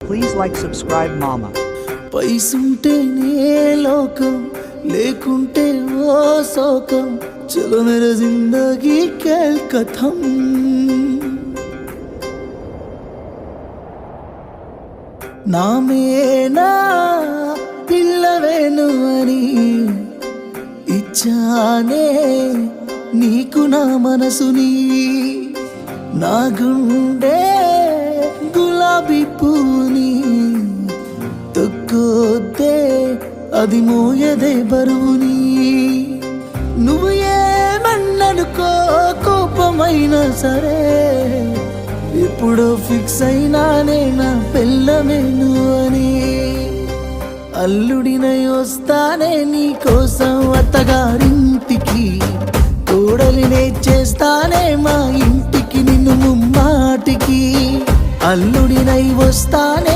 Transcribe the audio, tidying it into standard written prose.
Please like, subscribe, mama. పైసుంటేనే లోకం లేకుంటే ఓ శోకం చలో మేరా జిందగీ ఖేల్ కథం నామేనా పిల్లవేను అని ఇచ్చానే నీకు నా మనసుని నా గుండె గులాబీ పూని తొక్కొద్దే అది మోయదే బరువుని నువ్వు ఏమన్ననుకో కోపమైనా సరే ఎప్పుడో ఫిక్స్ అయినానే నా పెళ్ళమేను అని అల్లుడినై వస్తానే నీ కోసం అత్తగారింటికి కోడలినే చేస్తానే మా ఇంటికి నిన్ను ముమ్మాటికి అల్లుడినై వస్తానే